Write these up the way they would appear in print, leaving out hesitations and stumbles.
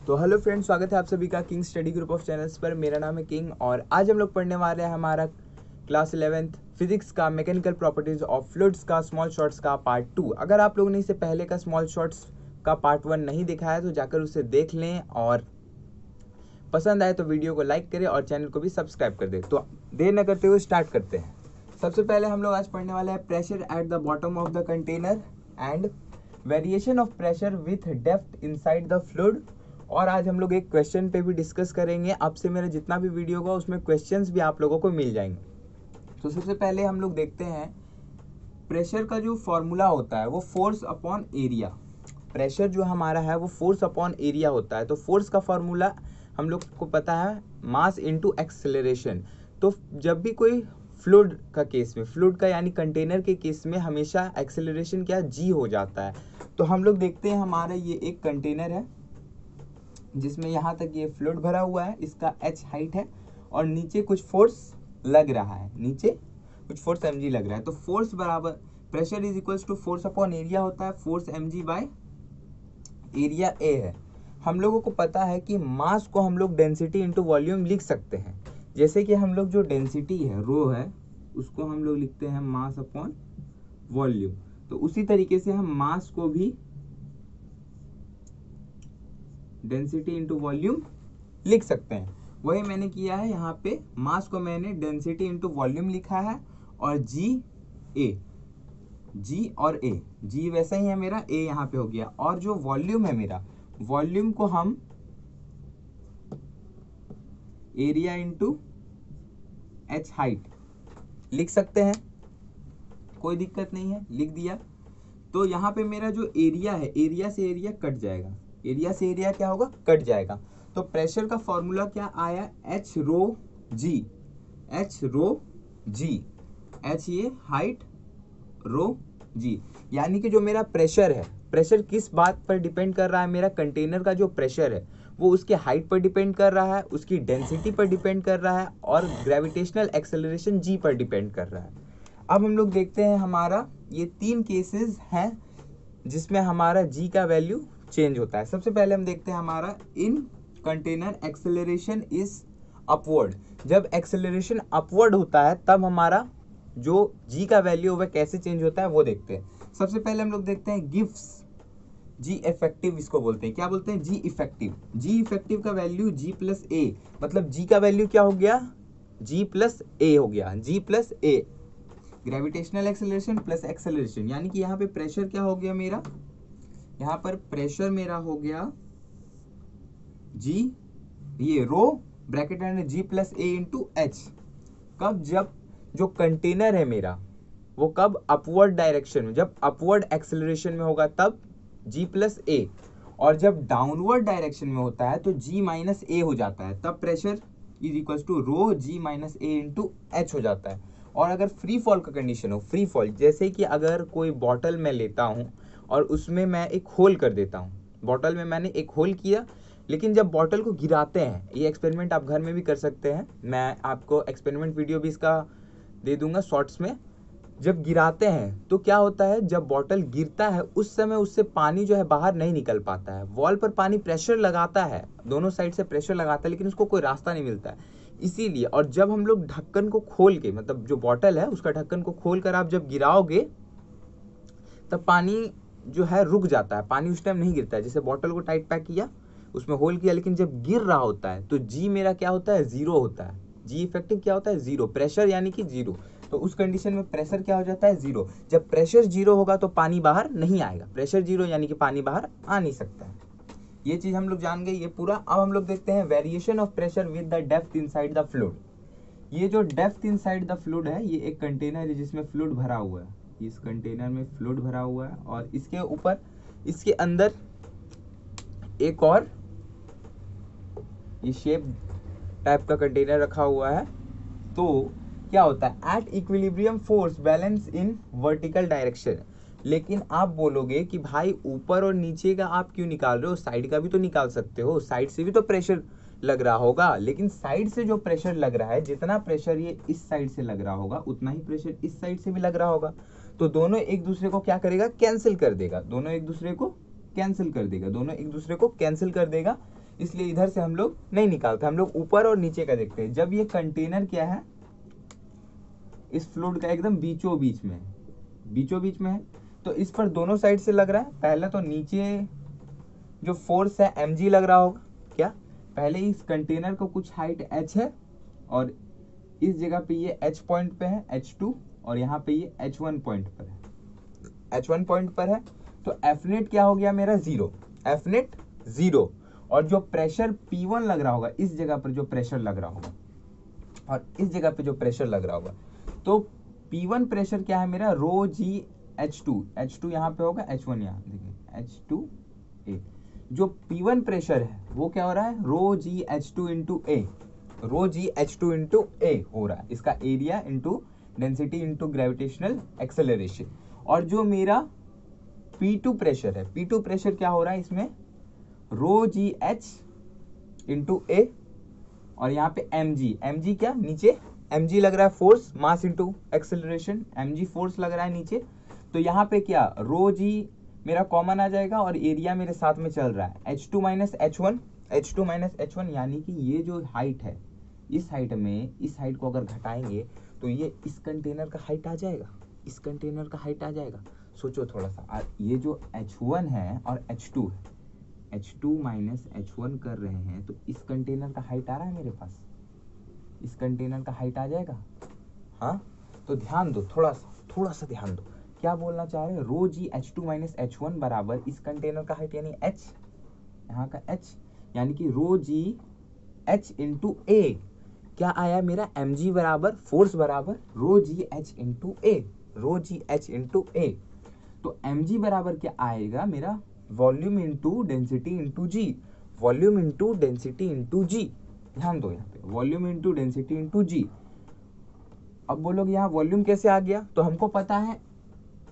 तो hello friends, स्वागत है आप सभी का king study group of channels पर। मेरा नाम है किंग और आज हम लोग पढ़ने वाले हैं हमारा क्लास 11th फिजिक्स का मैकेनिकल प्रॉपर्टीज ऑफ फ्लूइड्स का स्मॉल शॉर्ट्स का पार्ट 2। अगर आप लोगों ने इससे पहले का स्मॉल शॉर्ट्स का पार्ट 1 नहीं देखा है तो जाकर उसे देख लें और पसंद आए तो वीडियो को लाइक करें और चैनल को भी सब्सक्राइब कर दें। तो देर न करते हुए स्टार्ट करते हैं। सबसे पहले हम लोग आज पढ़ने वाले हैं pressure at the bottom of the container and variation of pressure with depth inside the fluid. और आज हम लोग एक क्वेश्चन पे भी डिस्कस करेंगे। आपसे मेरा जितना भी वीडियो होगा उसमें क्वेश्चंस भी आप लोगों को मिल जाएंगे। तो सबसे पहले हम लोग देखते हैं प्रेशर का जो फॉर्मूला होता है वो फोर्स अपॉन एरिया। प्रेशर जो हमारा है वो फोर्स अपॉन एरिया होता है। तो फोर्स का फॉर्मूला हम लोग को पता है, मास इनटू एक्सेलरेशन। तो जब भी कोई फ्लूइड का केस में, फ्लूइड का यानी कंटेनर के केस में हमेशा एक्सेलरेशन क्या जी हो जाता है। तो हम लोग देखते हैं हमारा ये एक कंटेनर है जिसमें यहाँ तक ये फ्लूइड भरा हुआ है, इसका h हाइट है और नीचे कुछ फोर्स लग रहा है, नीचे कुछ फोर्स mg लग रहा है। तो फोर्स बराबर pressure is equals to force upon area होता है, force mg by area a है। हम लोगों को पता है कि मास को हम लोग डेंसिटी इंटू वॉल्यूम लिख सकते हैं। जैसे कि हम लोग जो डेंसिटी है रो है उसको हम लोग लिखते हैं मास अपॉन वॉल्यूम। तो उसी तरीके से हम मास को भी डेंसिटी इंटू वॉल्यूम लिख सकते हैं। वही मैंने किया है, यहाँ पे मास को मैंने डेंसिटी इंटू वॉल्यूम लिखा है और जी और ए, जी वैसा ही है मेरा, ए यहाँ पे हो गया। और जो वॉल्यूम है मेरा, वॉल्यूम को हम एरिया इंटू एच हाइट लिख सकते हैं, कोई दिक्कत नहीं है, लिख दिया। तो यहाँ पे मेरा जो एरिया है, एरिया से एरिया कट जाएगा, एरिया से एरिया क्या होगा, कट जाएगा। तो प्रेशर का फॉर्मूला क्या आया, एच रो जी, एच रो जी, एच ये हाइट, रो जी। यानी कि जो मेरा प्रेशर है, प्रेशर किस बात पर डिपेंड कर रहा है, मेरा कंटेनर का जो प्रेशर है वो उसके हाइट पर डिपेंड कर रहा है, उसकी डेंसिटी पर डिपेंड कर रहा है और ग्रेविटेशनल एक्सेलरेशन जी पर डिपेंड कर रहा है। अब हम लोग देखते हैं हमारा ये 3 केसेस हैं जिसमें हमारा जी का वैल्यू चेंज होता है। सबसे पहले हम देखते हैं हमारा इन कंटेनर एक्सेलरेशन इज अपवर्ड। जब एक्सेलरेशन अपवर्ड होता है तब हमारा जो जी का वैल्यू वह कैसे चेंज होता है वो देखते हैं। सबसे पहले हम लोग देखते हैं गिव्स जी इफेक्टिव, इसको बोलते हैं, क्या बोलते हैं, जी इफेक्टिव। जी इफेक्टिव का वैल्यू जी प्लस ए, मतलब जी का वैल्यू क्या हो गया, जी प्लस ए हो गया, जी प्लस ए, ग्रेविटेशनल एक्सेलरेशन प्लस एक्सेलरेशन। यानी कि यहाँ पे प्रेशर क्या हो गया मेरा, यहाँ पर प्रेशर मेरा हो गया जी, ये रो ब्रैकेट में जी प्लस ए इंटू एच। कब, जब जो कंटेनर है मेरा वो कब अपवर्ड डायरेक्शन में, जब अपवर्ड एक्सेलरेशन में होगा तब जी प्लस ए, और जब डाउनवर्ड डायरेक्शन में होता है तो जी माइनस ए हो जाता है, तब pressure is equal to rho g minus a into h हो जाता है। और अगर फ्री फॉल का कंडीशन हो, फ्री फॉल जैसे कि अगर कोई बॉटल में लेता हूँ और उसमें मैं एक होल कर देता हूँ, बॉटल में मैंने एक होल किया, लेकिन जब बॉटल को गिराते हैं, ये एक्सपेरिमेंट आप घर में भी कर सकते हैं, मैं आपको एक्सपेरिमेंट वीडियो भी इसका दे दूंगा शॉर्ट्स में। जब गिराते हैं तो क्या होता है, जब बॉटल गिरता है उस समय उससे पानी जो है बाहर नहीं निकल पाता है। वॉल पर पानी प्रेशर लगाता है, दोनों साइड से प्रेशर लगाता है, लेकिन उसको कोई रास्ता नहीं मिलता है, इसीलिए। और जब हम लोग ढक्कन को खोल के, मतलब जो बॉटल है उसका ढक्कन को खोल कर आप जब गिराओगे तब पानी जो है रुक जाता है, पानी उस टाइम नहीं गिरता है। जैसे बॉटल को टाइट पैक किया, उसमें होल किया, लेकिन जब गिर रहा होता है तो जी मेरा क्या होता है, जीरो होता है। जी इफेक्टिव क्या होता है, जीरो, प्रेशर यानी कि जीरो। तो उस कंडीशन में प्रेशर क्या हो जाता है, जीरो। जब प्रेशर जीरो होगा तो पानी बाहर नहीं आएगा, प्रेशर जीरो यानी कि पानी बाहर आ नहीं सकता है। ये चीज हम लोग जान गए, ये पूरा। अब हम लोग देखते हैं variation of pressure with the depth inside the fluid. ये जो डेप्थ इनसाइड द फ्लूइड है, ये एक कंटेनर है जिसमें फ्लूइड भरा हुआ है, इस कंटेनर में फ्लूइड भरा हुआ है और इसके ऊपर, इसके अंदर एक और ये शेप टाइप का कंटेनर रखा हुआ है। तो क्या होता है, at equilibrium force balance in vertical direction. लेकिन आप बोलोगे कि भाई ऊपर और नीचे का आप क्यों निकाल रहे हो, साइड का भी तो निकाल सकते हो, साइड से भी तो प्रेशर लग रहा होगा। लेकिन साइड से जो प्रेशर लग रहा है, जितना प्रेशर ये इस साइड से लग रहा होगा उतना ही प्रेशर इस साइड से भी लग रहा होगा। तो दोनों एक दूसरे को क्या करेगा, कैंसिल कर देगा, दोनों एक दूसरे को कैंसिल कर देगा, दोनों एक दूसरे को कैंसिल कर देगा। इसलिए इधर से हम लोग नहीं निकालते, हम लोग ऊपर और नीचे का देखते हैं। जब ये कंटेनर क्या है इस फ्लूइड का एकदम बीचों बीच में है, बीचों बीच में है, तो इस पर दोनों साइड से लग रहा है। पहले तो नीचे जो फोर्स है mg लग रहा होगा, क्या पहले इस कंटेनर को कुछ हाइट h है और इस जगह पे ये h पॉइंट पे है h2 और यहाँ पे ये h1 पॉइंट पर है, h1 पॉइंट पर है। तो F नेट क्या हो गया मेरा 0, F नेट 0। और जो प्रेशर P1 लग रहा होगा इस जगह पर जो प्रेशर लग रहा होगा और इस जगह पे जो प्रेशर लग रहा होगा, तो P1 प्रेशर क्या है मेरा रो जी H2, H2 यहाँ पे होगा H1 यहाँ देखिए H2A। जो P1 प्रेशर है वो क्या हो रहा है रो जी H2 इंटू ए, रो जी H2 इंटू ए हो रहा है, इसका area into density into gravitational acceleration. और जो मेरा P2 प्रेशर है, P2 प्रेशर क्या हो रहा है इसमें रो जी H इंटू ए और यहाँ पे mg क्या नीचे mg लग रहा है force, mass into acceleration, mg force लग रहा है नीचे। तो यहाँ पे क्या रो जी मेरा कॉमन आ जाएगा और एरिया मेरे साथ में चल रहा है h2 माइनस h1, यानी कि ये जो हाइट है इस हाइट में इस हाइट को अगर घटाएंगे तो ये इस कंटेनर का हाइट आ जाएगा, इस कंटेनर का हाइट आ जाएगा। सोचो थोड़ा सा, ये जो h1 है और h2 है, h2 माइनस h1 कर रहे हैं तो इस कंटेनर का हाइट आ रहा है मेरे पास, इस कंटेनर का हाइट आ जाएगा। हाँ तो ध्यान दो, थोड़ा सा ध्यान दो, क्या बोलना चाह रहे हैं रो जी h2 माइनस h1 बराबर इस कंटेनर का हाइट यानी h, यहाँ का h, यानी कि रो जी h इंटू ए क्या आया मेरा mg बराबर फोर्स बराबर रो जी h इंटू ए, रो जी h इंटू ए। तो mg बराबर क्या आएगा मेरा वॉल्यूम इंटू डेंसिटी इंटू जी, वॉल्यूम इंटू डेंसिटी इंटू जी। ध्यान दो यहाँ पे वॉल्यूम इंटू डेंसिटी इंटू जी। अब बोलोगे यहाँ वॉल्यूम कैसे आ गया, तो हमको पता है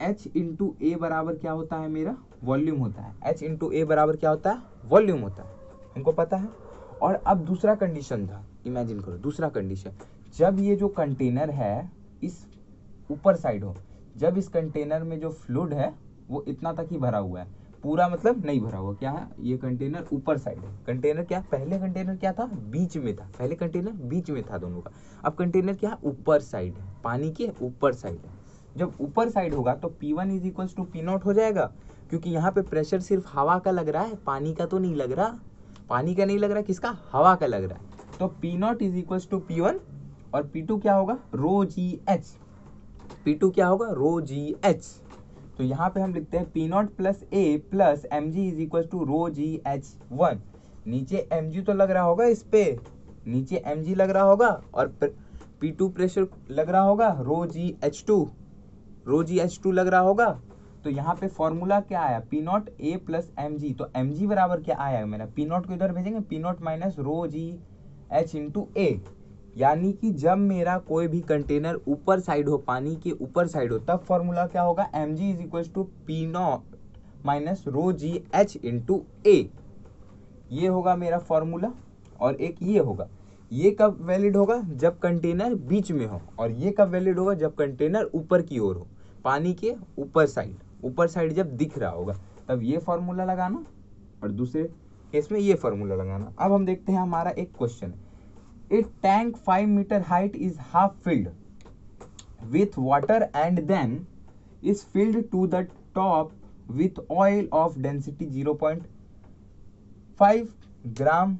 h इंटू ए बराबर क्या होता है मेरा वॉल्यूम होता है, h इंटू ए बराबर क्या होता है वॉल्यूम होता है, हमको पता है। और अब दूसरा कंडीशन था, इमेजिन करो दूसरा कंडीशन, जब ये जो कंटेनर है इस ऊपर साइड हो, जब इस कंटेनर में जो फ्लूइड है वो इतना तक ही भरा हुआ है, पूरा मतलब नहीं भरा हुआ, क्या है ये कंटेनर ऊपर साइड है। कंटेनर क्या पहले कंटेनर क्या था बीच में था, पहले कंटेनर बीच में था दोनों का, अब कंटेनर क्या ऊपर साइड है, पानी के ऊपर साइड है। जब ऊपर साइड होगा तो P1 is equals to P0 हो जाएगा, क्योंकि यहाँ पे प्रेशर सिर्फ हवा का लग रहा है, पानी का तो नहीं लग रहा, पानी का नहीं लग रहा, किसका हवा का लग रहा है। तो P0 is equals to P1 और P2 क्या होगा रो जी एच, P2 क्या होगा रो जी एच। तो यहाँ पे हम लिखते हैं P0 plus a plus mg is equal to rho g h1। नीचे mg तो लग रहा होगा, इस पे नीचे mg लग रहा होगा और P2 प्रेशर लग रहा होगा रो जी h2 लग रहा होगा। तो यहाँ पे फॉर्मूला क्या आया P0 a प्लस mg, तो mg बराबर क्या आया मेरा P0 को इधर भेजेंगे P0 minus rho g h into ए, यानी कि जब मेरा कोई भी कंटेनर ऊपर साइड हो, पानी के ऊपर साइड हो, तब फॉर्मूला क्या होगा mg is equal to P0 minus rho g h into A, ये होगा मेरा फॉर्मूला। और एक ये होगा, ये कब वैलिड होगा जब कंटेनर बीच में हो, और ये कब वैलिड होगा जब कंटेनर ऊपर की ओर हो, पानी के ऊपर साइड जब दिख रहा होगा, तब ये फॉर्मूला लगाना और दूसरे केस में ये फॉर्मूला लगाना। अब हम देखते हैं हमारा एक question, A tank 5 meter height is half filled with water and then is filled to the top with oil of density 0.5 gram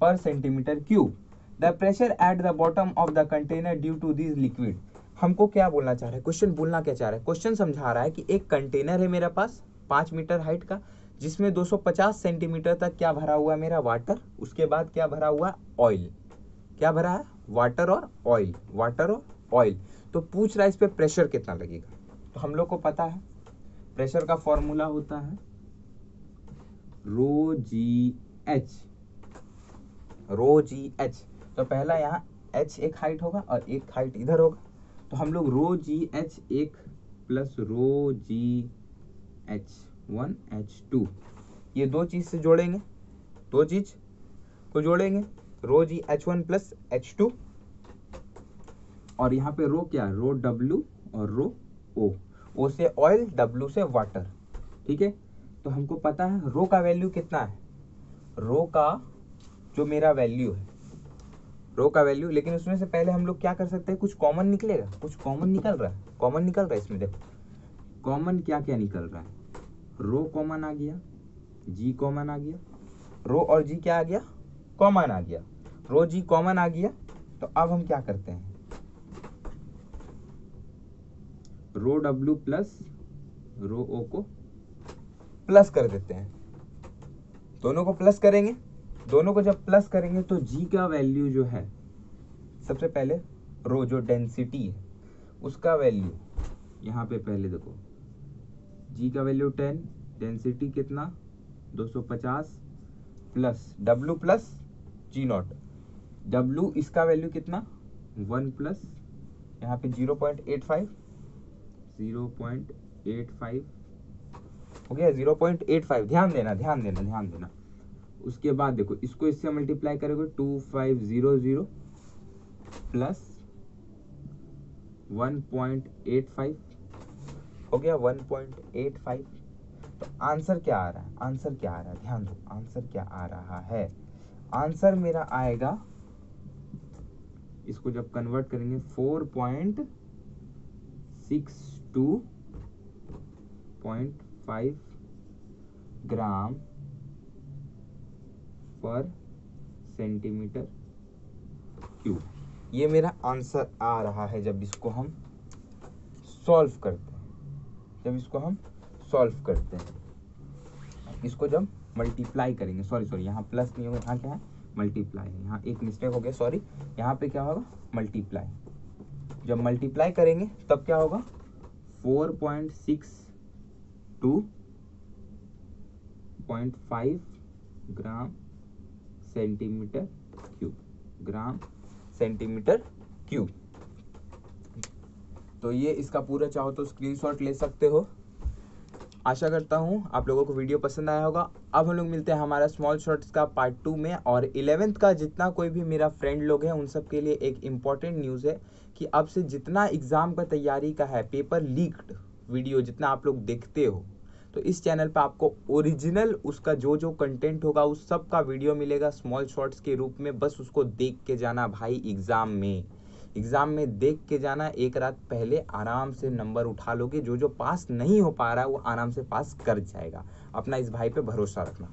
per centimeter cube. The pressure at the bottom of the container due to this liquid. हमको क्या बोलना चाह रहा है, question बोलना क्या चाह रहा है, क्वेश्चन समझा रहा है कि एक कंटेनर है मेरे पास 5 मीटर हाइट का, जिसमें 250 सेंटीमीटर तक क्या भरा हुआ है मेरा वाटर, उसके बाद क्या भरा हुआ ऑयल, क्या भरा है वाटर और ऑयल। तो पूछ रहा है इस पे प्रेशर कितना लगेगा। तो हम लोग को पता है प्रेशर का फॉर्मूला होता है रो जी एच। तो पहला यहाँ h एक हाइट होगा और एक हाइट इधर होगा, तो हम लोग रो जी एच एक प्लस रो जी h1 h2 ये दो चीज से जोड़ेंगे, दो चीज को जोड़ेंगे, रो जी h1 प्लस h2 और यहाँ पे रो क्या रो w और रो o से ऑयल, w से वाटर, ठीक है। तो हमको पता है रो का वैल्यू कितना है, रो का जो मेरा वैल्यू है, रो का वैल्यू। लेकिन उसमें से पहले हम लोग क्या कर सकते हैं, कुछ कॉमन निकलेगा, कुछ कॉमन निकल रहा है, कॉमन निकल रहा है इसमें। देखो कॉमन क्या क्या निकल रहा है, रो कॉमन आ गया, जी कॉमन आ गया, रो और जी क्या आ गया, कॉमन आ गया, रो जी कॉमन आ गया। तो अब हम क्या करते हैं, रो डब्ल्यू प्लस रो ओ को प्लस कर देते हैं, दोनों को प्लस करेंगे। दोनों को जब प्लस करेंगे तो जी का वैल्यू जो है, सबसे पहले रो जो डेंसिटी है उसका वैल्यू यहाँ पे पहले देखो, जी का वैल्यू 10, डेंसिटी कितना 250 प्लस जी नॉट, डब्ल्यू इसका वैल्यू कितना 1 प्लस यहाँ पे 0.85 हो गया 0.85। ध्यान देना। उसके बाद देखो इसको इससे मल्टीप्लाई करोगे 2500 प्लस 1.85 हो गया 1.85। तो आंसर क्या आ रहा है, ध्यान दो आंसर क्या आ रहा है। आंसर मेरा आएगा, इसको जब कन्वर्ट करेंगे 4.62.5 ग्राम पर सेंटीमीटर क्यूब, ये मेरा आंसर आ रहा है जब इसको हम सॉल्व करते हैं। इसको जब मल्टीप्लाई करेंगे, सॉरी यहाँ प्लस नहीं होगा, यहाँ क्या है मल्टीप्लाई है, यहाँ एक मिस्टेक हो गया, सॉरी। यहाँ पे क्या होगा मल्टीप्लाई, जब मल्टीप्लाई करेंगे तब क्या होगा 4.62.5 ग्राम सेंटीमीटर क्यूब। तो ये इसका पूरा चाहो तो स्क्रीनशॉट ले सकते हो। आशा करता हूँ आप लोगों को वीडियो पसंद आया होगा। अब हम लोग मिलते हैं हमारा स्मॉल शॉर्ट्स का पार्ट 2 में। और 11th का जितना कोई भी मेरा फ्रेंड लोग हैं उन सब के लिए एक इम्पॉर्टेंट न्यूज़ है कि अब से जितना एग्ज़ाम का तैयारी का है, पेपर लीक्ड वीडियो जितना आप लोग देखते हो, तो इस चैनल पर आपको ओरिजिनल उसका जो कंटेंट होगा उस सब का वीडियो मिलेगा स्मॉल शॉर्ट्स के रूप में। बस उसको देख के जाना भाई, एग्ज़ाम में देख के जाना, एक रात पहले आराम से नंबर उठा लोगे। जो पास नहीं हो पा रहा है वो आराम से पास कर जाएगा। अपना इस भाई पे भरोसा रखना।